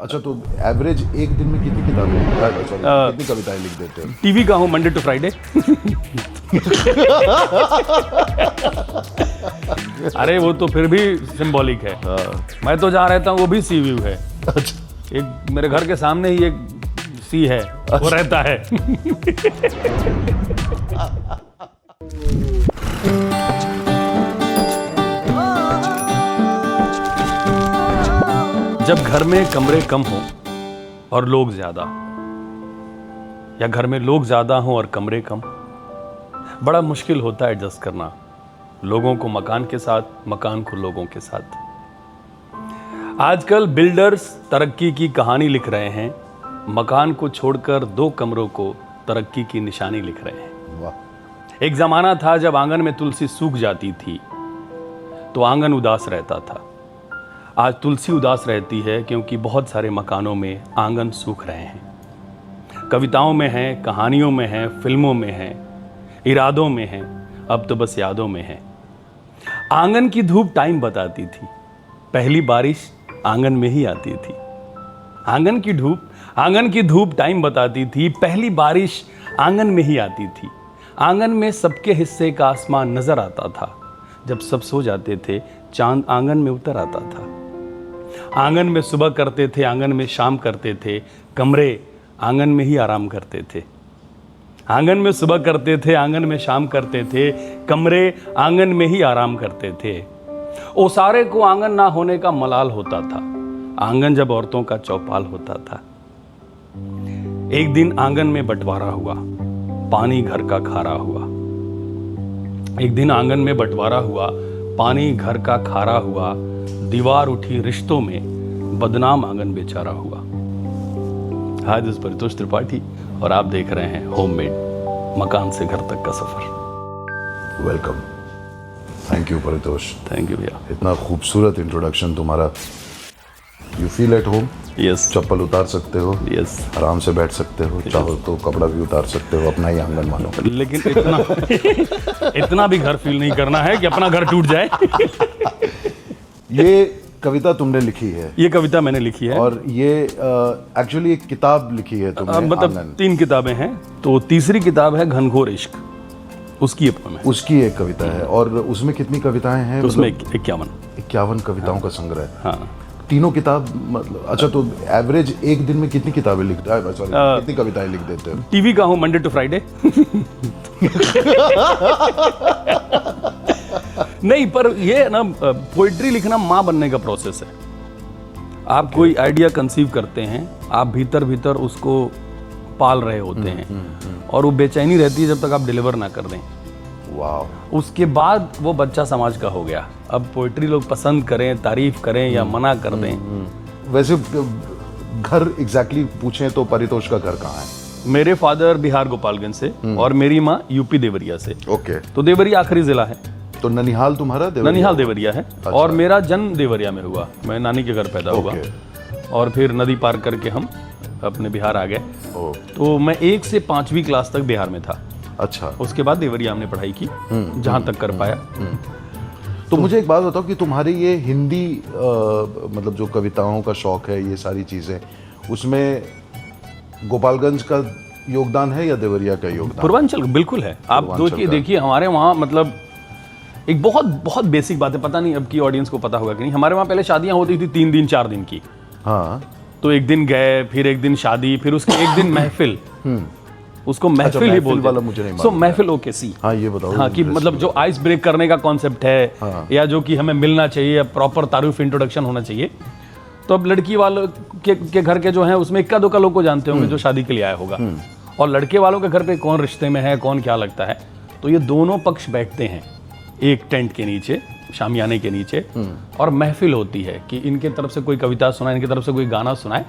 अच्छा, तो एवरेज एक दिन में कितनी किताबें कितनी कविताएं लिख देते हैं? टीवी का हूँ मंडे टू फ्राइडे। अरे वो तो फिर भी सिंबॉलिक है। मैं तो जहाँ रहता हूँ वो भी सी व्यू है। अच्छा, एक मेरे घर के सामने ही एक सी है, वो रहता है। जब घर में कमरे कम हो और लोग ज्यादा, या घर में लोग ज्यादा हों और कमरे कम, बड़ा मुश्किल होता है एडजस्ट करना, लोगों को मकान के साथ, मकान को लोगों के साथ। आजकल बिल्डर्स तरक्की की कहानी लिख रहे हैं, मकान को छोड़कर 2 कमरों को तरक्की की निशानी लिख रहे हैं। वाह। एक जमाना था जब आंगन में तुलसी सूख जाती थी तो आंगन उदास रहता था। आज तुलसी उदास रहती है क्योंकि बहुत सारे मकानों में आंगन सूख रहे हैं। कविताओं में हैं, कहानियों में हैं, फिल्मों में हैं, इरादों में हैं, अब तो बस यादों में हैं। आंगन की धूप टाइम बताती थी, पहली बारिश आंगन में ही आती थी। आंगन की धूप टाइम बताती थी, पहली बारिश आंगन में ही आती थी। आंगन में सबके हिस्से का आसमान नजर आता था। जब सब सो जाते थे चांद आंगन में उतर आता था। आंगन में सुबह करते थे, आंगन में शाम करते थे, कमरे आंगन में ही आराम करते थे। आंगन में सुबह करते थे, आंगन में शाम करते थे, कमरे आंगन में ही आराम करते थे। ओसारे को आंगन ना होने का मलाल होता था, आंगन जब औरतों का चौपाल होता था। एक दिन आंगन में बंटवारा हुआ, पानी घर का खारा हुआ। एक दिन आंगन में बंटवारा हुआ, पानी घर का खारा हुआ। दीवार उठी रिश्तों में, बदनाम आंगन बेचारा हुआ। हाय, दिस परितोष त्रिपाठी और आप देख रहे हैं होममेड, मकान से घर तक का सफर। Welcome. Thank you Paritosh. Thank you भैया। इतना खूबसूरत इंट्रोडक्शन तुम्हारा। You feel at home. Yes. चप्पल उतार सकते हो, यस। आराम से बैठ सकते हो, चाहो तो कपड़ा भी उतार सकते हो, अपना ही आंगन मानो। लेकिन इतना भी घर फील नहीं करना है कि अपना घर टूट जाए। ये कविता तुमने लिखी है? ये कविता मैंने लिखी है। और ये एक्चुअली एक किताब लिखी है तुमने? मतलब 3 किताबें हैं, तो तीसरी किताब है घनघोर इश्क, उसकी पोएम है। उसकी एक कविता है। और उसमें कितनी कविताएं हैं? उसमें मतलब 51 कविताओं का संग्रह है। हाँ। तीनों किताब मतलब। अच्छा, तो एवरेज एक दिन में कितनी किताबें लिखते हैं? सॉरी, कितनी कविताएं लिख देते हैं? टीवी का हूँ मंडे टू फ्राइडे। नहीं, पर ये ना पोइट्री लिखना माँ बनने का प्रोसेस है। आप कोई आइडिया कंसीव करते हैं, आप भीतर भीतर उसको पाल रहे होते हैं और वो बेचैनी रहती है जब तक आप डिलीवर ना कर दें। वाह। उसके बाद वो बच्चा समाज का हो गया। अब पोइट्री लोग पसंद करें, तारीफ करें या मना कर दें। वैसे घर एग्जैक्टली पूछें तो परितोष का घर कहाँ है? मेरे फादर बिहार गोपालगंज से और मेरी माँ यूपी देवरिया से। ओके। तो देवरिया आखिरी जिला है। तो ननिहाल तुम्हारा? ननिहाल देवरिया है। और मेरा जन्म देवरिया में हुआ, मैं नानी के घर पैदा हुआ और फिर नदी पार करके हम अपने बिहार आ गए। तो मैं 1 से 5वीं क्लास तक बिहार में था। अच्छा। उसके बाद देवरिया हमने पढ़ाई की, जहां तक कर पाया। तो मुझे एक बात बताओ कि तुम्हारी ये हिंदी मतलब जो कविताओं का शौक है, ये सारी चीजें, उसमें गोपालगंज का योगदान है या देवरिया का योगदान? पूर्वांचल बिल्कुल है। आप देखिए हमारे वहाँ मतलब एक बहुत बहुत बेसिक बात है, पता नहीं अब की ऑडियंस को पता होगा कि नहीं। हमारे वहाँ पहले शादियाँ होती थी 3 दिन 4 दिन की। हाँ। तो एक दिन गए, फिर एक दिन शादी, फिर उसके एक दिन महफिल। उसको महफिल ही बोलते वाला मुझे नहीं सो महफिल ओके सी। हाँ, ये बताओ। हाँ, कि मतलब जो आइस ब्रेक करने का कॉन्सेप्ट है। हाँ। या जो कि हमें मिलना चाहिए या प्रॉपर तारुफ इंट्रोडक्शन होना चाहिए। तो अब लड़की वालों के घर के जो हैं उसमें 1-2 लोग को जानते होंगे जो शादी के लिए आया होगा, और लड़के वालों के घर पे कौन रिश्ते में है, कौन क्या लगता है। तो ये दोनों पक्ष बैठते हैं एक टेंट के नीचे, शामियाने के नीचे, और महफिल होती है कि इनके तरफ से कोई कविता सुनाए, इनके तरफ से कोई गाना सुनाए,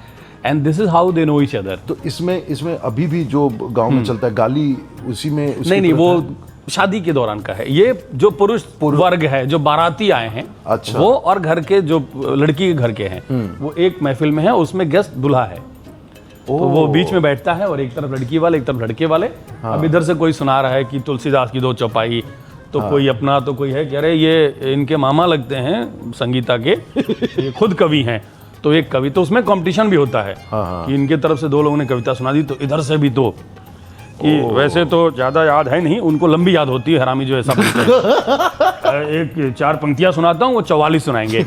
and this is how they know each other. तो इसमें अभी भी जो गांव में चलता है गाली, उसी में नहीं, वो शादी के दौरान का है। ये जो पुरुष वर्ग है, जो बाराती आए हैं, अच्छा, वो और घर के जो लड़की के घर के हैं, वो एक महफिल में है, उसमें गेस्ट दूल्हा है। तो वो बीच में बैठता है और एक तरफ लड़की वाले, एक तरफ लड़के वाले। हाँ। अब इधर से कोई सुना रहा है कि तुलसीदास की 2 चौपाई, तो हाँ। कोई अपना, तो कोई है कि अरे ये इनके मामा लगते हैं संगीता के, ये खुद कवि हैं। तो एक कविता, उसमें कंपटीशन भी होता है कि इनके तरफ से 2 लोगों ने कविता सुना दी तो इधर से भी तो कि वैसे तो ज़्यादा याद है नहीं, उनको लंबी याद होती है, हरामी जो ऐसा बोलते हैं। एक 4 पंक्तियां सुनाता हूँ, वो 44 सुनाएंगे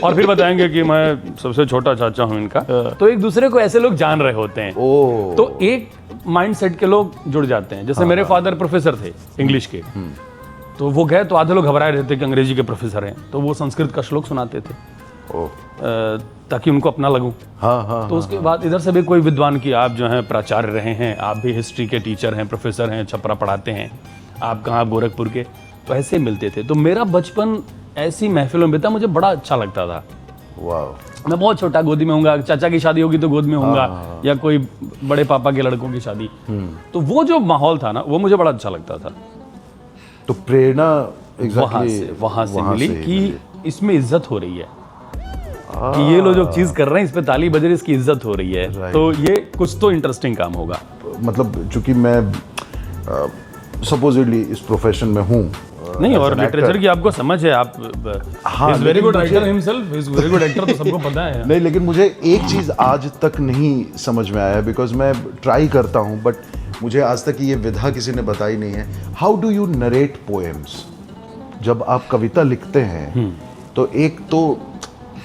और फिर बताएंगे कि मैं सबसे छोटा चाचा हूँ इनका। तो एक दूसरे को ऐसे लोग जान रहे होते हैं, तो एक माइंड सेट के लोग जुड़ जाते हैं। जैसे मेरे फादर प्रोफेसर थे इंग्लिश के, तो वो गए तो आधे लोग घबराए रहते कि अंग्रेजी के प्रोफेसर हैं, तो वो संस्कृत का श्लोक सुनाते थे ताकि उनको अपना लगूं। तो उसके बाद इधर से भी कोई विद्वान की, आप जो हैं प्राचार्य रहे हैं, आप भी हिस्ट्री के टीचर हैं, प्रोफेसर हैं, छपरा पढ़ाते हैं, आप कहाँ गोरखपुर के, तो ऐसे मिलते थे। तो मेरा बचपन ऐसी महफिलों में बीता, मुझे बड़ा अच्छा लगता था। वाह। मैं बहुत छोटा, गोदी में होऊंगा, चाचा की शादी होगी तो गोद में होऊंगा, या कोई बड़े पापा के लड़कों की शादी, तो वो जो माहौल था ना, वो मुझे बड़ा अच्छा लगता था। तो प्रेरणा वहां से मिली कि इसमें इज्जत हो रही है, कि ये लोग जो चीज कर रहे हैं इस पे ताली बज रही है, इसकी इज्जत हो रही है, तो ये कुछ तो इंटरेस्टिंग काम होगा। मतलब चूंकि मैं सपोजिटली इस प्रोफेशन में हूँ नहीं, और लिटरेचर की आपको समझ है, आप is very good writer himself, is very good actor, तो सबको पता है। नहीं, लेकिन मुझे एक चीज आज तक नहीं समझ में आया, बिकॉज मैं ट्राई करता हूँ बट मुझे आज तक ये विधा किसी ने बताई नहीं है। How do you narrate poems? जब आप कविता लिखते हैं तो एक तो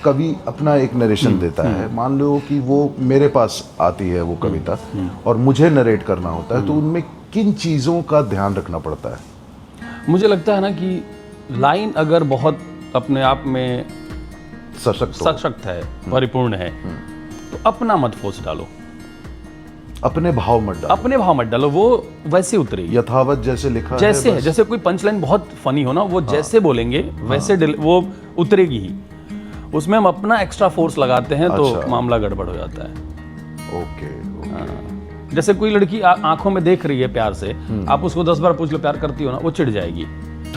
कवि अपना एक नरेशन देता है, मान लो कि वो मेरे पास आती है वो कविता और मुझे नरेट करना होता है, तो उनमें किन चीज़ों का ध्यान रखना पड़ता है? मुझे लगता है ना कि लाइन अगर बहुत अपने आप में सशक्त है, परिपूर्ण है, तो अपना मत फोर्स डालो, अपने भाव मत डालो, वो वैसे उतरेगी यथावत जैसे लिखा जैसे है। जैसे कोई पंच लाइन बहुत फनी हो ना, वो जैसे बोलेंगे वैसे वो उतरेगी ही। उसमें हम अपना एक्स्ट्रा फोर्स लगाते हैं तो मामला गड़बड़ हो जाता है। ओके। जैसे कोई लड़की आंखों में देख रही है प्यार से, आप उसको 10 बार पूछ लो प्यार करती हो ना, वो चिढ़ जाएगी,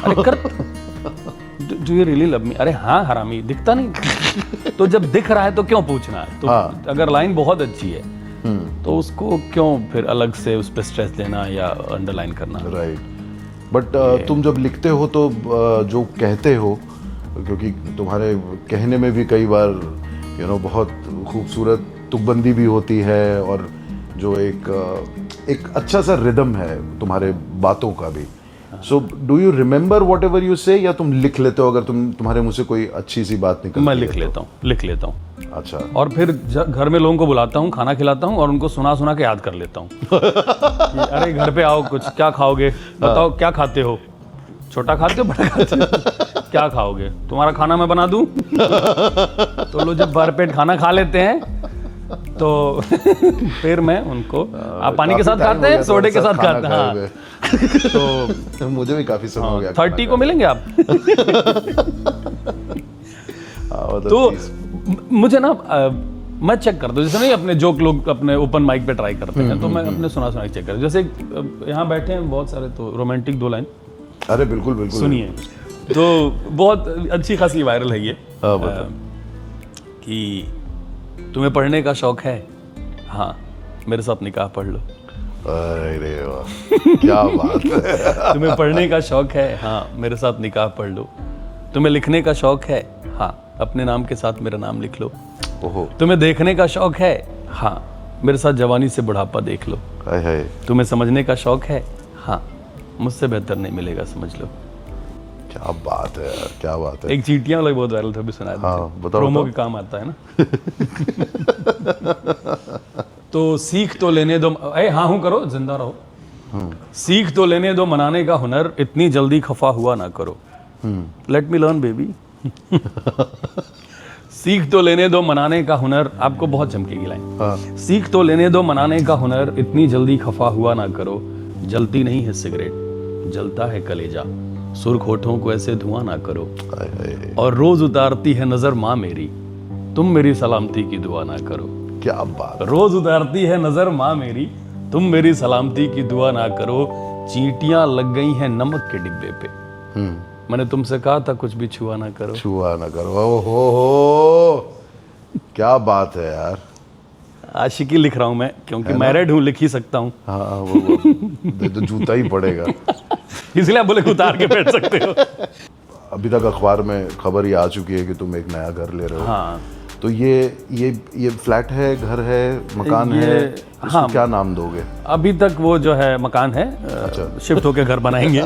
अरे कर do you really love me? अरे हाँ हरामी, दिखता नहीं? तो जब दिख रहा है तो क्यों पूछना है? तो अगर लाइन बहुत अच्छी है तो उसको क्यों फिर अलग से उस पर स्ट्रेस देना या अंडरलाइन करना? राइट। बट तुम जब लिखते हो तो जो कहते हो, क्योंकि तुम्हारे कहने में भी कई बार बहुत खूबसूरत तुकबंदी भी होती है, और जो एक अच्छा सा रिदम है तुम्हारे बातों का भी। So do you remember what ever you से, या तुम लिख लेते हो? अगर तुम्हारे मुंह से कोई अच्छी सी बात निकलती है मैं लिख लेता हूँ। अच्छा। और फिर घर में लोगों को बुलाता हूँ, खाना खिलाता हूँ और उनको सुना के याद कर लेता हूँ। अरे घर पे आओ, कुछ क्या खाओगे बताओ, क्या खाते हो, छोटा खाते हो बड़ा खाते हो, क्या खाओगे, तुम्हारा खाना मैं बना दूं? तो लोग जब भरपेट खाना खा लेते हैं तो फिर मैं उनको, आप पानी के साथ खाते हैं, सोडे के साथ खाते हैं? हाँ। तो मुझे भी काफी समय हो गया। 30 को मिलेंगे आप। तो मुझे ना मैं चेक करता हूँ, जैसे नहीं अपने जोक लोग अपने ओपन माइक पे ट्राई करते हैं, तो मैं अपने सुना के चेक करता हूँ। जैसे यहाँ बैठे हैं बहुत सारे, तो रोमांटिक 2 लाइन अरे बिल्कुल सुनिए, तो बहुत अच्छी खासी वायरल है ये। कि तुम्हें पढ़ने का शौक है? हाँ, मेरे साथ निकाह पढ़ लो। अरे वाह, क्या बात है। तुम्हें पढ़ने का शौक है? हाँ, मेरे साथ निकाह पढ़ लो। तुम्हें लिखने का शौक है? हाँ, अपने नाम के साथ मेरा नाम लिख लो। ओहो। तुम्हें देखने का शौक है? हाँ, मेरे साथ जवानी से बुढ़ापा देख लो। हाय। तुम्हें समझने का शौक है? हाँ, मुझसे बेहतर नहीं मिलेगा, समझ लो। क्या बात है यार, क्या बात है। एक चींटियां वाला बहुत वायरल था, भी सुनाया था। हाँ, बताओ। प्रोमो के काम आता है ना। तो सीख तो लेने दो, हाँ हूं करो, जिंदा रहो। सीख तो लेने दो मनाने का हुनर, इतनी जल्दी खफा हुआ ना करो। Let me learn baby. सीख तो लेने दो मनाने का हुनर, आपको बहुत चमकेगी लाइन। सीख तो लेने दो मनाने का हुनर, इतनी जल्दी खफा हुआ ना करो। जलती नहीं है सिगरेट, जलता है कलेजा, सुर्ख होठों को ऐसे धुआं ना करो। और रोज उतारती है नजर माँ मेरी, तुम मेरी सलामती की दुआ ना करो। क्या बात। रोज उतारती है नजर माँ मेरी, तुम मेरी सलामती की दुआ ना करो। चींटियां लग गई हैं नमक के डिब्बे पे, मैंने तुमसे कहा था कुछ भी छुआ ना करो। छुआ ना करो। हो क्या बात है यार। आशिकी लिख रहा हूं मैं, क्योंकि मैरिड हूं, लिख ही सकता हूं। हाँ, वो तो जूता ही पड़ेगा। इसलिए आप बोले उतार के बैठ सकते हो। अभी तक अखबार में खबर ये आ चुकी है कि तुम एक नया घर ले रहे हो। हाँ। तो ये फ्लैट है, घर है, मकान ये- है, इसको हाँ। क्या नाम दोगे? अभी तक वो जो है मकान है, शिफ्ट होके घर बनाएंगे।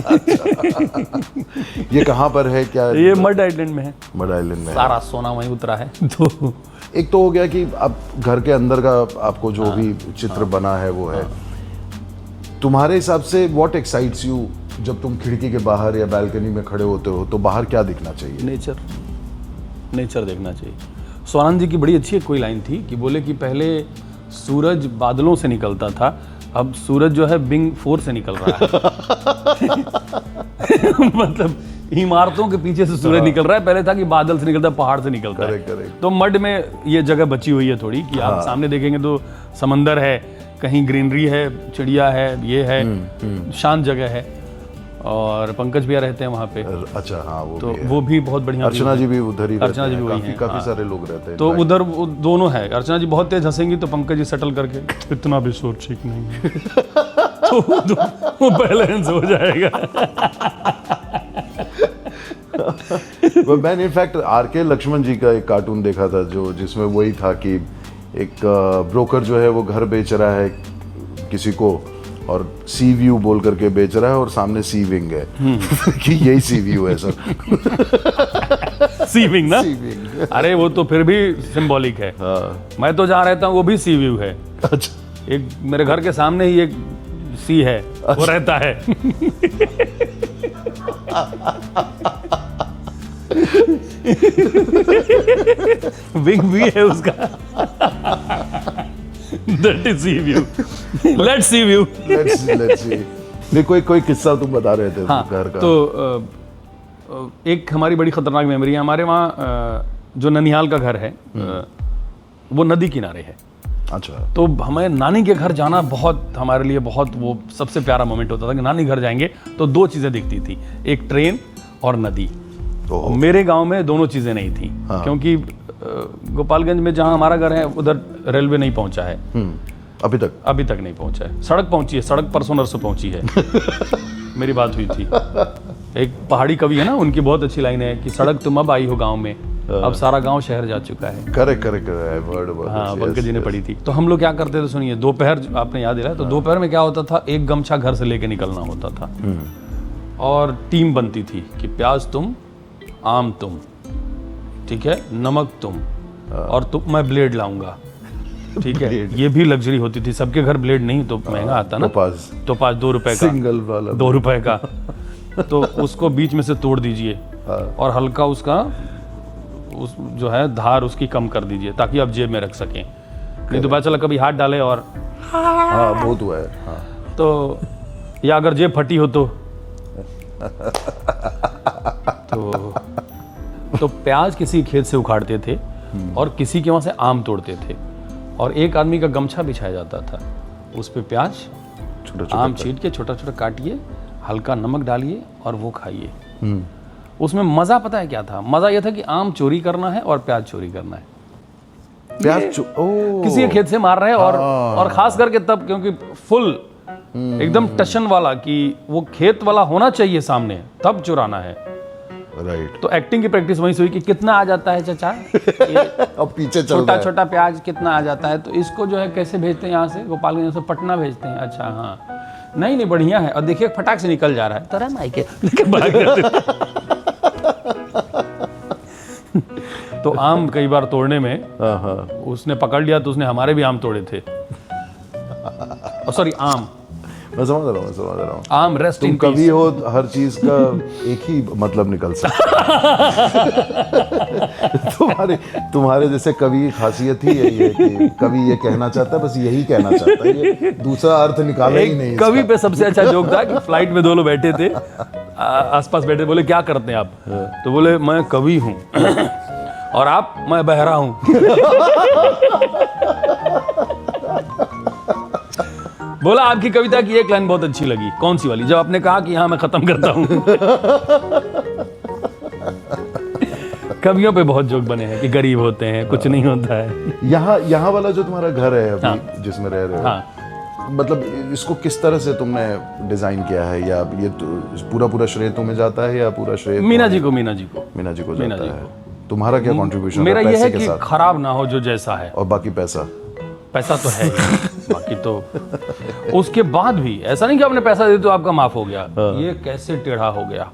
ये कहाँ पर है, क्या? ये मड आइलैंड में है, मड आइलैंड में है। सारा सोना वहीं उतरा है। तो एक तो हो गया कि अब घर के अंदर का आपको जो भी चित्र बना है वो है। तुम्हारे हिसाब से व्हाट एक्साइट्स यू जब तुम खिड़की के बाहर या बालकनी में खड़े होते हो तो बाहर क्या दिखना चाहिए? नेचर देखना चाहिए। स्वानंद जी की बड़ी अच्छी एक कोई लाइन थी कि बोले कि पहले सूरज बादलों से निकलता था, अब सूरज जो है बिंग 4 से निकल रहा है। मतलब इमारतों के पीछे से सूरज निकल रहा है, पहले था कि बादल से निकलता, पहाड़ से निकलता है। करेक्ट। तो मड में ये जगह बची हुई है थोड़ी कि आप सामने देखेंगे तो समंदर है, कहीं ग्रीनरी है, चिड़िया है, ये है, शांत जगह है। और पंकज भैया रहते हैं वहाँ पे, अच्छा, हाँ, वो तो भी है। वो भी बहुत बढ़िया। अर्चना जी भी उधर ही रहते अर्चना जी हैं, भी वही हैं, काफी हाँ। सारे लोग रहते हैं। तो उधर वो दोनों है। अर्चना जी बहुत तेज हंसेंगी तो पंकज जी सेटल करके इतना भी सोच ठीक नहीं है। तो वो बैलेंस हो जाएगा। मैंने इनफैक्ट आर.के. लक्ष्मण जी का एक कार्टून देखा था जिसमें वही था कि एक ब्रोकर जो है वो घर बेच रहा है किसी को और सी व्यू बोल करके बेच रहा है और सामने सी विंग है। कि यही सी व्यू है सर। सी विंग ना? सी विंग। अरे वो तो फिर भी सिंबॉलिक है। मैं तो जहाँ रहता हूँ वो भी सी व्यू है। अच्छा, एक मेरे घर के सामने ही एक सी है, वो रहता है। विंग भी है उसका। That is C view. Let's see view. Let's see. देखो कोई किस्सा तुम बता रहे थे हाँ, घर का। तो एक हमारी बड़ी खतरनाक मेमोरी है। हमारे वहाँ जो ननिहाल का घर है वो नदी किनारे है। अच्छा, तो हमें नानी के घर जाना बहुत हमारे लिए बहुत वो सबसे प्यारा मोमेंट होता था कि नानी घर जाएंगे तो दो चीज़ें दिखती थी, एक ट्रेन और नदी। ओहो। मेरे गांव में दोनों चीज़ें नहीं थी। हाँ। क्योंकि गोपालगंज में जहाँ हमारा घर है उधर रेलवे नहीं पहुंचा है, अभी तक। अभी तक नहीं पहुंचा है। सड़क पहुंची है, सड़क परसों नरसों पहुंची है। मेरी बात हुई थी, एक पहाड़ी कवि है ना, उनकी बहुत अच्छी लाइन है कि सड़क तुम अब आई हो गाँव में, अब सारा गाँव शहर जा चुका है। Correct word. हाँ, पंकज जी ने पढ़ी थी। तो हम लोग क्या करते थे सुनिए, दोपहर आपने याद दिलाया, तो दोपहर में क्या होता था, एक गमछा घर से लेके निकलना होता था और टीम बनती थी कि प्याज तुम, आम तुम, ठीक है, नमक तुम, और तुम मैं ब्लेड लाऊंगा, ठीक है। ये भी लग्जरी होती थी, सबके घर ब्लेड नहीं तो महंगा आता ना, तो पास 2 रुपए का, सिंगल वाला 2 रुपए का। तो उसको बीच में से तोड़ दीजिए और हल्का उसका उस जो है धार उसकी कम कर दीजिए ताकि आप जेब में रख सकें। नहीं तो पता चला कभी हाथ डाले और हाँ, बहुत हुआ है। हाँ। तो या अगर जेब फटी हो तो प्याज किसी खेत से उखाड़ते थे और किसी के वहाँ से आम तोड़ते थे और एक आदमी का गमछा बिछाया जाता था, उस पे प्याज छोटा आम छीट के छोटा छोटा काटिए, हल्का नमक डालिए और वो खाइए। उसमें मज़ा पता है क्या था? मज़ा यह था कि आम चोरी करना है और प्याज चोरी करना है। प्याज किसी के खेत से मार रहे हैं और खास करके तब, क्योंकि फुल एकदम टशन वाला कि वो खेत वाला होना चाहिए सामने, तब चुराना है। राइट। तो एक्टिंग की प्रैक्टिस वहीं से हुई कि कितना आ जाता है चाचा, अब पीछे चल छोटा रहा है। छोटा प्याज कितना आ जाता है, तो इसको जो है कैसे भेजते हैं यहाँ से, गोपालगंज से पटना भेजते हैं। अच्छा हाँ, नहीं बढ़िया है, और देखिए फटाक से निकल जा रहा है, तरह माइके भाग जाते। तो आम कई बार तोड़ने में उसने पकड़ लिया तो उसने हमारे भी आम तोड़े थे। सॉरी, आम, मैं समझ रहा हूँ। आम रेस्ट तुम इन कवि हो, हर चीज का एक ही मतलब निकल सकता है। तुम्हारे जैसे कवि की खासियत ही यही है कि कवि ये कहना चाहता है, बस यही कहना चाहता है, ये दूसरा अर्थ निकाला ही नहीं। कवि पे सबसे अच्छा जोक था कि फ्लाइट में 2 लोग बैठे थे, आसपास बैठे, बोले क्या करते हैं आप? तो बोले मैं कवि हूँ। और आप? मैं बहरा हूँ। बोला आपकी कविता की एक लाइन बहुत अच्छी लगी। कौन सी वाली? जब आपने कहा कि हाँ मैं खत्म करता हूँ। कवियों पे बहुत जोक बने हैं कि गरीब होते हैं, कुछ नहीं होता है। यहाँ वाला जो तुम्हारा घर है अभी जिसमें रह रहे हो, हाँ, मतलब इसको किस तरह से तुमने डिजाइन किया है, या ये पूरा श्रेय तुम्हें जाता है या पूरा श्रेय मीना जी को मीना जी को जाता है? तुम्हारा क्या कंट्रीब्यूशन मेरा है ये है पैसे के कि साथ? खराब ना हो जो जैसा है। और बाकी पैसा? पैसा तो है ही, बाकी तो उसके बाद भी ऐसा नहीं कि आपने पैसा दे तो आपका माफ हो गया, ये कैसे टेढ़ा हो गया।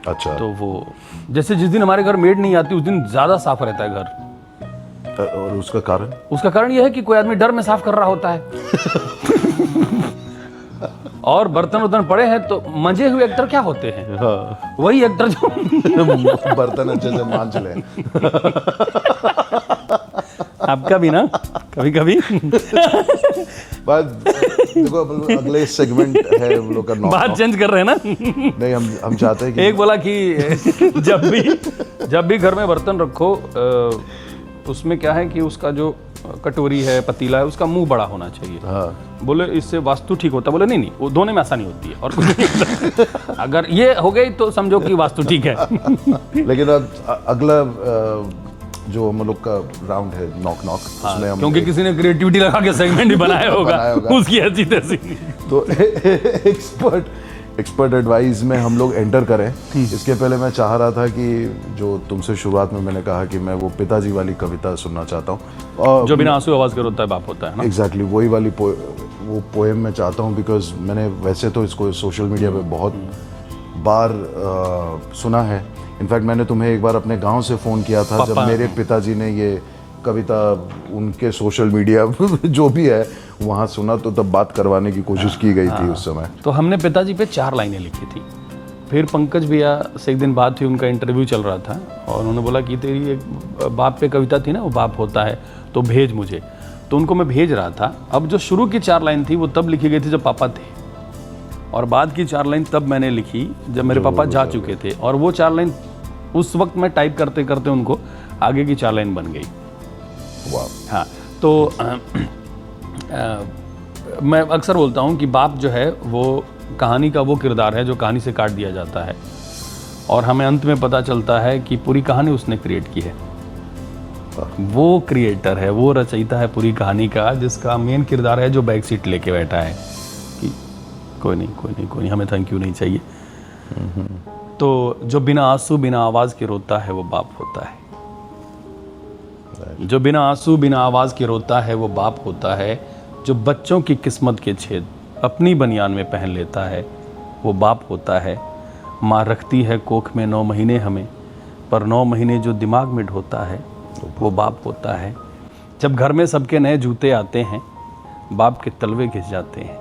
अच्छा। तो वो जैसे जिस दिन हमारे घर मेड नहीं आती उस दिन ज्यादा साफ रहता है घर। और उसका कारण? उसका कारण यह है कि कोई आदमी डर में साफ कर रहा होता है। और बर्तन वर्तन पड़े हैं तो मंजे हुए एक्टर क्या होते हैं? हाँ। वही एक्टर जो बर्तन अच्छे से मांज ले। आपका भी ना कभी कभी। बात देखो, अगले सेगमेंट है हम लोग का बात चेंज कर रहे हैं ना। नहीं, हम चाहते हैं कि एक बोला कि जब भी घर में बर्तन रखो उसमें क्या है कि उसका जो कटोरी है पतीला है उसका मुंह बड़ा होना चाहिए। हाँ। बोले इससे वास्तु ठीक होता है। बोले नहीं वो धोने में आसानी होती है और कुछ नहीं होता। अगर ये हो गई तो समझो कि वास्तु ठीक है। लेकिन अब अगला जो हम लोग का राउंड है नॉक नॉक, उसमें हम क्योंकि किसी ने क्रिएटिविटी लगा के सेगमेंट भी बनाया होगा उसकी ऐसी तैसी। तो एक्सपर्ट एडवाइस में हम लोग एंटर करें। इसके पहले मैं चाह रहा था कि जो तुमसे शुरुआत में मैंने कहा कि मैं वो पिताजी वाली कविता सुनना चाहता हूँ, जो बिना आंसू आवाज कर होता है बाप होता है ना। एग्जैक्टली वही वाली वो पोएम मैं चाहता हूँ, बिकॉज मैंने वैसे तो इसको सोशल मीडिया पे बहुत बार सुना है। इनफैक्ट मैंने तुम्हें एक बार अपने गांव से फ़ोन किया था जब मेरे पिताजी ने ये कविता उनके सोशल मीडिया जो भी है वहाँ सुना, तो तब बात करवाने की कोशिश की गई थी उस समय। तो हमने पिताजी पे 4 लाइनें लिखी थी। फिर पंकज भैया से एक दिन बात हुई, उनका इंटरव्यू चल रहा था और उन्होंने बोला कि तेरी एक बाप पे कविता थी ना, वो बाप होता है तो भेज मुझे। तो उनको मैं भेज रहा था। अब जो शुरू की 4 लाइन थी वो तब लिखी गई थी जब पापा थे, और बाद की 4 लाइन तब मैंने लिखी जब मेरे पापा जा चुके थे। और वो 4 लाइन उस वक्त मैं टाइप करते करते उनको आगे की 4 लाइन बन गई। वाह। हाँ, तो मैं अक्सर बोलता हूँ कि बाप जो है वो कहानी का वो किरदार है जो कहानी से काट दिया जाता है और हमें अंत में पता चलता है कि पूरी कहानी उसने क्रिएट की है। वो क्रिएटर है, वो रचयिता है पूरी कहानी का, जिसका मेन किरदार है जो बैक सीट लेके बैठा है कि कोई नहीं हमें थैंक यू नहीं चाहिए। तो जो बिना आंसू बिना आवाज़ के रोता है वो बाप होता है। जो बिना आंसू बिना आवाज़ के रोता है वो बाप होता है। जो बच्चों की किस्मत के छेद अपनी बनियान में पहन लेता है वो बाप होता है। माँ रखती है कोख में 9 महीने हमें, पर 9 महीने जो दिमाग में ढोता है वो बाप होता है। जब घर में सबके नए जूते आते हैं बाप के तलवे घिस जाते हैं।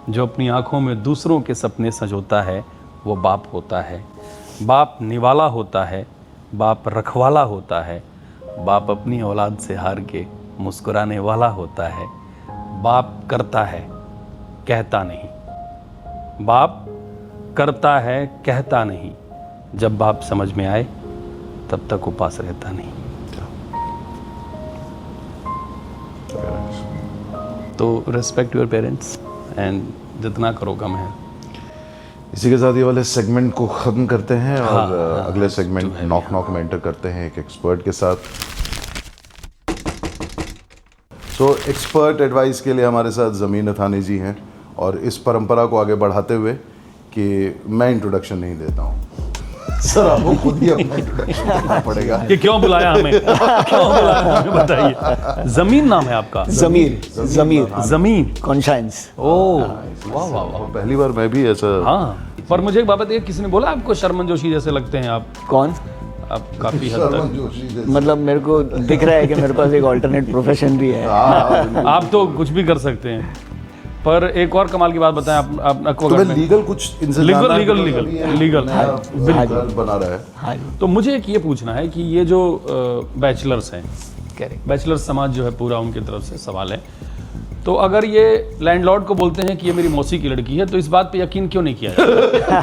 जो अपनी आँखों में दूसरों के सपने सजोता है वो बाप होता है। बाप निवाला होता है, बाप रखवाला होता है, बाप अपनी औलाद से हार के मुस्कुराने वाला होता है। बाप करता है कहता नहीं, बाप करता है कहता नहीं। जब बाप समझ में आए तब तक उपास रहता नहीं। तो रिस्पेक्ट योर पेरेंट्स एंड जितना करो कम है। इसी के साथ ये वाले सेगमेंट को ख़त्म करते हैं और अगले सेगमेंट नॉक नॉक में एंटर करते हैं एक एक्सपर्ट के साथ। तो एक्सपर्ट एडवाइस के लिए हमारे साथ ज़मीन अथानी जी हैं और इस परंपरा को आगे बढ़ाते हुए कि मैं इंट्रोडक्शन नहीं देता हूँ, सर आपको खुद ही अपना इंट्रोडक्शन देना पड़ेगा। ये क्यों बुलाया हमें? क्यों बुलाया हमें बताइए। ज़मीन नाम है आपका? ज़मीन कॉन्शियंस। ओह वाह वाह वाह, पहली बार मैं भी ऐसा। हाँ, पर मुझे एक बात बताइए, किसी ने बोला आपको शर्मन जोशी जैसे लगते हैं आप? कौन? आप काफी हद तक, मतलब मेरे को दिख रहा है कि मेरे पास एक ऑल्टरनेट प्रोफेशन भी है। आप तो कुछ भी कर सकते हैं। पर एक और कमाल की बात बताएं, आप तुम्हें लीगल कुछ इनसे लीगल बना रहा है। हाँ जी। तो मुझे एक ये पूछना है कि ये जो बैचलर्स हैं, बैचलर्स समाज जो है पूरा, उनकी तरफ से सवाल है, तो अगर ये लैंडलॉर्ड को बोलते हैं कि ये मेरी मौसी की लड़की है तो इस बात पे यकीन क्यों नहीं किया जाता?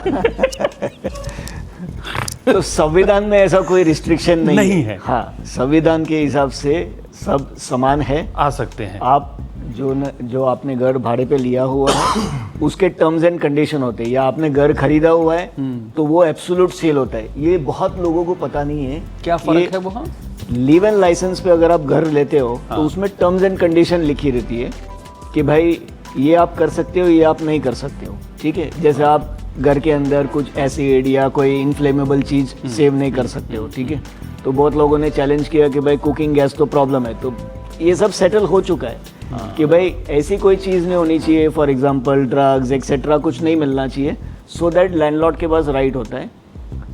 तो संविधान में ऐसा कोई रिस्ट्रिक्शन नहीं है। हाँ, संविधान के हिसाब से सब समान है, आ सकते हैं। आप जो आपने घर भाड़े पे लिया हुआ है उसके टर्म्स एंड कंडीशन होते हैं, या आपने घर खरीदा हुआ है तो वो एब्सोल्यूट सेल होता है। ये बहुत लोगों को पता नहीं है। क्या फर्क है वहाँ? लिव इन लाइसेंस पे अगर आप घर लेते हो तो उसमें टर्म्स एंड कंडीशन लिखी रहती है कि भाई ये आप कर सकते हो, ये आप नहीं कर सकते हो। ठीक है, जैसे आप घर के अंदर कुछ एसिड या कोई इनफ्लेमेबल चीज़ सेव नहीं कर सकते हो, ठीक है। तो बहुत लोगों ने चैलेंज किया कि भाई कुकिंग गैस तो प्रॉब्लम है, तो ये सब सेटल हो चुका है कि भाई ऐसी कोई चीज़ नहीं होनी चाहिए, फॉर एग्जांपल ड्रग्स एक्सेट्रा कुछ नहीं मिलना चाहिए, सो दैट लैंडलॉर्ड के पास राइट होता है।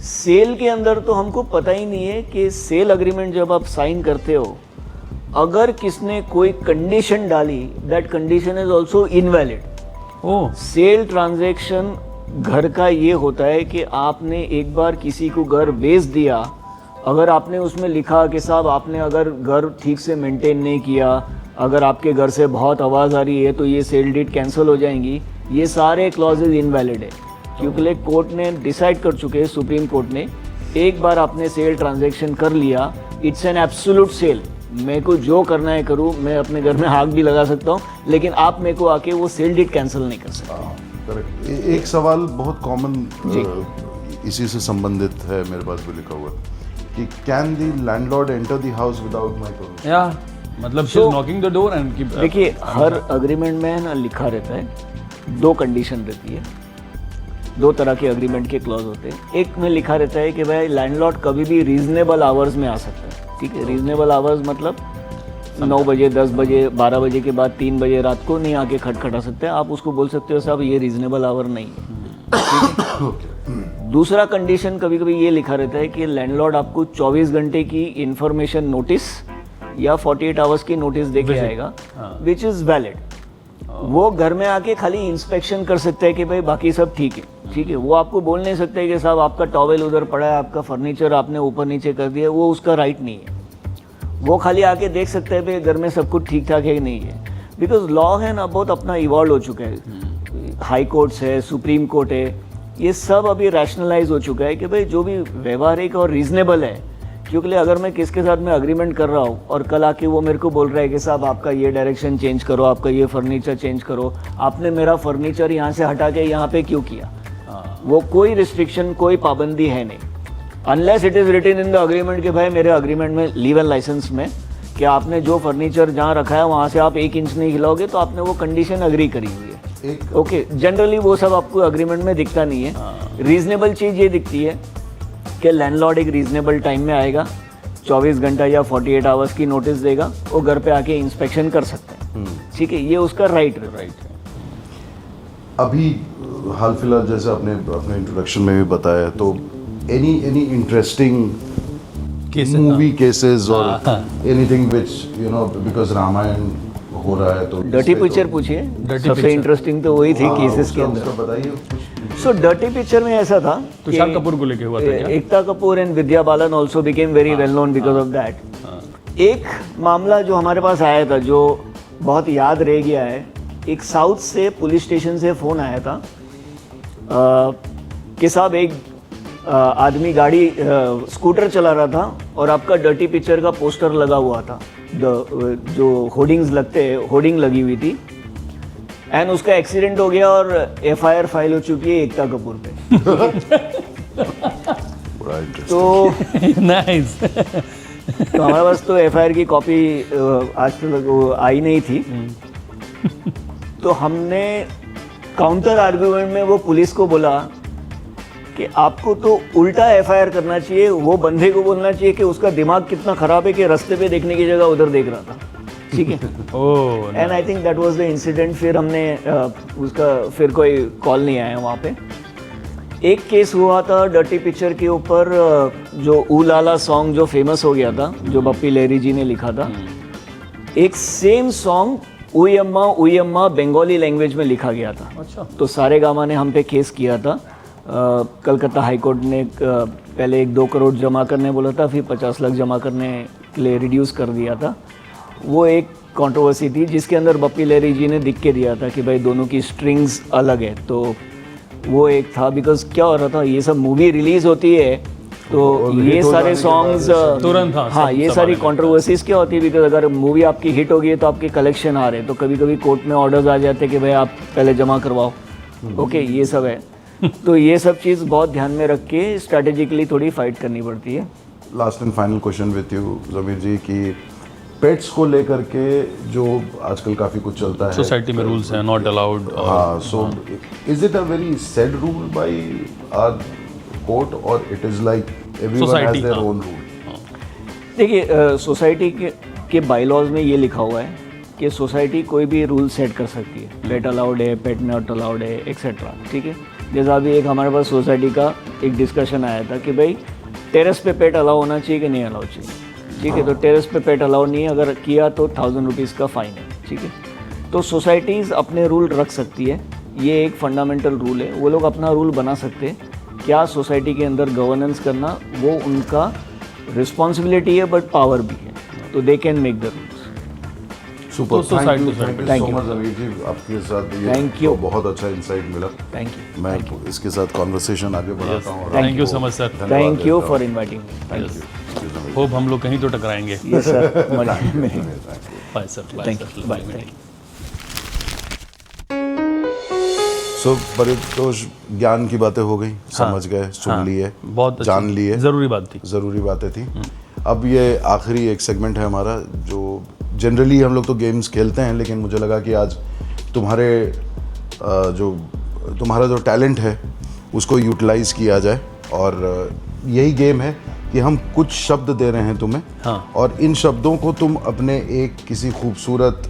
सेल के अंदर तो हमको पता ही नहीं है कि सेल अग्रीमेंट जब आप साइन करते हो, अगर किसने कोई कंडीशन डाली, that condition is also invalid. Oh, sale transaction घर का ये होता है कि आपने एक बार किसी को घर बेच दिया, अगर आपने उसमें लिखा कि साहब आपने अगर घर ठीक से मेंटेन नहीं किया, अगर आपके घर से बहुत आवाज़ आ रही है तो ये सेल डीड कैंसिल हो जाएंगी, ये सारे क्लॉजेज इनवैलिड है, क्योंकि कोर्ट ने डिसाइड कर चुके हैं, सुप्रीम कोर्ट ने, एक बार आपने सेल ट्रांजैक्शन कर लिया, इट्स एन एब्सोल्यूट सेल। मेरे को जो करना है करूँ, मैं अपने घर में आग भी लगा सकता हूँ, लेकिन आप मेरे को आके वो सेल डीड कैंसिल नहीं कर सकते। करेक्ट। एक सवाल बहुत कॉमन इसी से संबंधित है, मेरे पास भी लिखा हुआ कि can the landlord enter the house without my permission? या मतलब she is knocking the door and देखिए, हर अग्रीमेंट में ना लिखा रहता है, दो कंडीशन रहती है, दो तरह के अग्रीमेंट के क्लॉज होते हैं। एक में लिखा रहता है कि भाई लैंडलॉर्ड कभी भी रीजनेबल आवर्स में आ सकता है, ठीक है। रीजनेबल आवर्स मतलब 9 बजे, 10 बजे, 12 बजे के बाद 3 बजे रात को नहीं आके खटखटा सकते हैं, आप उसको बोल सकते हो साहब ये रीजनेबल आवर नहीं है। दूसरा कंडीशन कभी कभी ये लिखा रहता है कि लैंडलॉर्ड आपको 24 घंटे की इंफॉर्मेशन नोटिस या 48 आवर्स की नोटिस दे के आएगा, विच इज़ वैलिड। वो घर में आके खाली इंस्पेक्शन कर सकते हैं कि भाई बाकी सब ठीक है, ठीक है। वो आपको बोल नहीं सकते कि साहब आपका टॉवेल उधर पड़ा है, आपका फर्नीचर आपने ऊपर नीचे कर दिया, वो उसका राइट नहीं है। वो खाली आके देख सकते हैं भाई घर में सब कुछ ठीक ठाक है कि नहीं है, बिकॉज लॉ है ना बहुत अपना इवॉल्व हो चुका है। हाई कोर्ट्स है, सुप्रीम कोर्ट है, ये सब अभी रैशनलाइज हो चुका है कि भाई जो भी व्यवहारिक और रीजनेबल है, क्योंकि अगर मैं किसके साथ में अग्रीमेंट कर रहा हूँ और कल आके वो मेरे को बोल रहा है कि साहब आपका ये डायरेक्शन चेंज करो, आपका ये फर्नीचर चेंज करो, आपने मेरा फर्नीचर यहाँ से हटा के यहाँ पे क्यों किया, वो कोई रिस्ट्रिक्शन, कोई पाबंदी है नहीं, unless it is written in the agreement कि भाई मेरे अग्रीमेंट में लीगल लाइसेंस में कि आपने जो फर्नीचर जहाँ रखा है वहाँ से आप 1 इंच नहीं हिलाओगे, तो आपने वो कंडीशन अग्री करी हुई है। ओके, जनरली वो सब आपको अग्रीमेंट में दिखता नहीं है। रीजनेबल चीज़ ये दिखती है कि लैंडलॉर्ड एक रीजनेबल टाइम में आएगा, 24 घंटा या 48 आवर्स की नोटिस देगा, वो घर पे आके इंस्पेक्शन कर सकते हैं, ठीक है, ये उसका राइट है। अभी हाल फिलहाल जैसे आपने अपने इंट्रोडक्शन में भी बताया, तो एनी इंटरेस्टिंग मूवी केसेस और anything which you know, because Ramayan हो रहा है तो डर्टी पिक्चर पूछिए, सबसे इंटरेस्टिंग तो वही थी केसेस के अंदर। बताइए। सो डर्टी पिक्चर में ऐसा था, तुषार कपूर को लेके हुआ था क्या? Ekta Kapoor and Vidya Balan also became very well known because of that. एक मामला जो हमारे पास आया था जो बहुत याद रह गया है, एक साउथ से पुलिस स्टेशन से फ़ोन आया था कि साहब एक आदमी गाड़ी स्कूटर चला रहा था और आपका डर्टी पिक्चर का पोस्टर लगा हुआ था, जो होर्डिंग्स लगते हैं, होर्डिंग लगी हुई थी, एंड उसका एक्सीडेंट हो गया और एफआईआर फाइल हो चुकी है एकता कपूर पे। तो नाइस। तो हमारे पास तो एफआईआर की कॉपी आज तक आई नहीं थी, तो हमने काउंटर आर्गुमेंट में वो पुलिस को बोला कि आपको तो उल्टा एफआईआर करना चाहिए, वो बंदे को बोलना चाहिए कि उसका दिमाग कितना खराब है कि रास्ते पे देखने की जगह उधर देख रहा था, ठीक है। And I think that was the incident. फिर हमने उसका फिर कोई कॉल नहीं आया वहाँ पे। एक केस हुआ था डर्टी पिक्चर के ऊपर, जो ऊलाला सॉन्ग जो फेमस हो गया था, जो बप्पी लहरी जी ने लिखा था, एक सेम सॉन्ग उयम्मा बंगाली लैंग्वेज में लिखा गया था। अच्छा। तो सारेगामा ने हम पे केस किया था। कलकत्ता हाई कोर्ट ने पहले 1-2 करोड़ जमा करने बोला था, फिर 50 लाख जमा करने के लिए रिड्यूस कर दिया था। वो एक कंट्रोवर्सी थी जिसके अंदर बप्पी लहरी जी ने लिख के दिया था कि भाई दोनों की स्ट्रिंग्स अलग है, तो वो एक था। बिकॉज क्या हो रहा था, ये सब मूवी रिलीज होती है तो ये सारे सॉन्ग्स तुरंत, हाँ, ये सारी कंट्रोवर्सीज क्या होती है, बिकॉज अगर मूवी आपकी हिट हो गई है तो आपके कलेक्शन आ रहे हैं, तो कभी कभी कोर्ट में ऑर्डर्स आ जाते हैं कि भाई आप पहले जमा करवाओ। ओके, ये सब है। तो ये सब चीज़ बहुत ध्यान में रख के स्ट्रैटेजिकली थोड़ी फाइट करनी पड़ती है। Last and final question with you Zameer ji, कि पेट्स को लेकर के जो आजकल काफी कुछ चलता है सोसाइटी में रूल्स हैं, नॉट अलाउड। हाँ, so is it a very sad rule by our court और it is like everyone has Society, there हाँ। Own rule? देखिए सोसाइटी के बाईलॉज में ये लिखा हुआ है कि सोसाइटी कोई भी रूल सेट कर सकती है, पेट अलाउड है, पेट नॉट अलाउड है, एक्सेट्रा। ठीक है, जैसा अभी एक हमारे पास सोसाइटी का एक डिस्कशन आया था कि भाई टेरेस पे पेट अलाउ होना चाहिए कि नहीं अलाउ चाहिए। ठीक है, तो टेरेस पे पेट अलाउ नहीं है, अगर किया तो 1000 रुपीज़ का फाइन है। ठीक है, तो सोसाइटीज़ अपने रूल रख सकती है, ये एक फंडामेंटल रूल है, वो लोग अपना रूल बना सकते हैं। क्या सोसाइटी के अंदर गवर्नेंस करना वो उनका रिस्पॉन्सिबिलिटी है, बट पावर भी है, तो they can make the rules. Super, तो society- thank you Thank so you. Much अमीर जी, आपके साथ ये Thank you. तो बहुत अच्छा इंसाइट मिला। थैंक यू, मैं इसके साथ कॉन्वर्सेशन आगे बढ़ाता हूँ। और थैंक यू आपको सो मच सर। धन्यवाद थैंक यू देता फॉर हूँ। Inviting me. Thank you. Excuse me. Hope हम लोग कहीं तो टकराएंगे। यस सर, मजे में। Bye sir, thank you, bye, thank you. So Paritosh, ज्ञान की बातें हो गई, समझ गए, सुन लिए, बहुत अच्छी- जान लिए, जरूरी बात थी। ज़रूरी बातें थी। अब ये आखिरी एक सेगमेंट है हमारा, जो जनरली हम लोग तो गेम्स खेलते हैं, लेकिन मुझे लगा कि आज तुम्हारा जो टैलेंट है उसको यूटिलाइज किया जाए। और यही गेम है कि हम कुछ शब्द दे रहे हैं तुम्हें, हाँ। और इन शब्दों को तुम अपने एक किसी खूबसूरत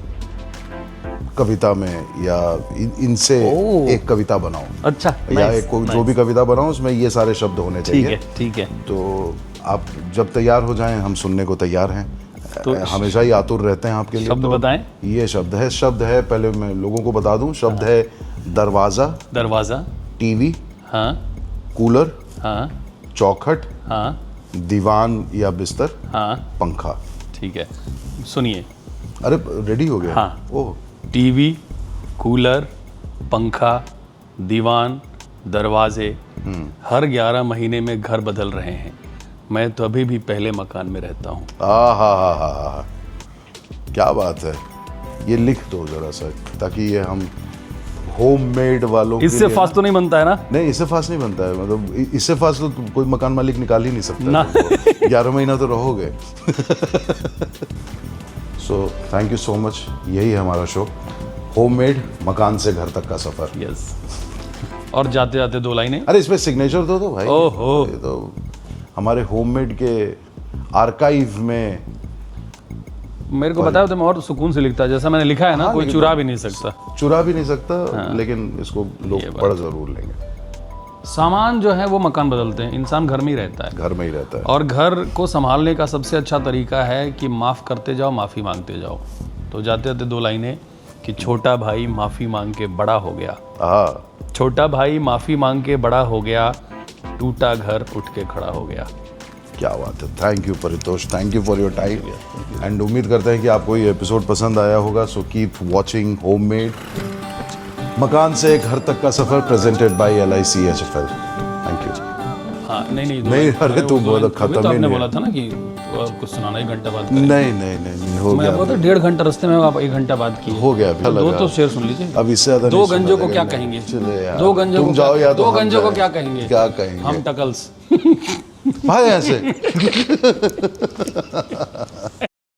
कविता में या इनसे एक कविता बनाओ, अच्छा, या nice, एक कोई जो भी कविता बनाओ उसमें ये सारे शब्द होने ठीक चाहिए। है, ठीक है। तो आप जब तैयार हो जाएं, हम सुनने को तैयार हैं। तो हमेशा ही आतुर रहते हैं आपके लिए। शब्द तो बताएं। ये शब्द है, पहले मैं लोगों को बता दूं, शब्द है दरवाज़ा, दरवाज़ा, टीवी, हाँ कूलर, हाँ चौखट, हाँ दीवान या बिस्तर, हाँ, पंखा। ठीक है, सुनिए। अरे रेडी हो गया? हाँ। ओह, टीवी, कूलर, पंखा, दीवान, दरवाजे, हर 11 महीने में घर बदल रहे हैं। मैं तो अभी भी पहले मकान में रहता हूँ। हा, क्या बात है। ये लिख दो जरा सा, ताकि ये हम होममेड वालों के इससे लिए- फास्ट तो नहीं बनता है ना? नहीं, इससे फास्ट नहीं बनता है। मतलब इससे फास्ट तो कोई मकान मालिक निकाल ही नहीं सकता ना। 11 महीना तो रहोगे। So thank you so much. यही है हमारा शो, होममेड, मकान से घर तक का सफर। यस। और जाते जाते 2 लाइनें। अरे इसमें सिग्नेचर दो भाई। ओहो। ये तो हमारे होममेड के आर्काइव में। मेरे को बताओ तो मैं और सुकून से लिखता, जैसा मैंने लिखा है ना, हाँ, कोई लेकिन चुरा भी नहीं सकता। चुरा भी नहीं सकता, लेकिन इसको लोग ये बात। पढ़ जरूर लेंगे। सामान जो है वो मकान बदलते हैं, इंसान घर में ही रहता है। घर में ही रहता है। और घर को संभालने का सबसे अच्छा तरीका है कि माफ़ करते जाओ, माफ़ी मांगते जाओ। तो जाते जाते 2 लाइनें कि छोटा भाई माफ़ी मांग के बड़ा हो गया। हाँ, छोटा भाई माफ़ी मांग के बड़ा हो गया, टूटा घर उठ के खड़ा हो गया। क्या बात है। Thank you Paritosh, thank you for your time. And उम्मीद करते हैं कि आपको ये एपिसोड पसंद आया होगा। सो कीप वॉचिंग होममेड, मकान से घर तक का सफर, presented by LIC HFL। Thank you. हाँ, नहीं नहीं, अरे तुम बोलो, खत्म ही आपने नहीं बोला था ना कि कुछ सुनाना 1 घंटा बाद नहीं नहीं नहीं नहीं, हो मैं गया। बोला था 1.5 घंटा रास्ते में, आप 1 घंटा बाद किए। हो गया, तो 2 तो शेर सुन लीजिए। अब इससे ज्यादा 2 नहीं गंजों सुना को क्या जाएगा। कहेंगे? चले यार, 2 गंजों तुम को जाओ या तो 2 हम गंजों को जाएं। क्या कहेंगे? क्या कहेंगे? हम टकल्स। भाई ऐसे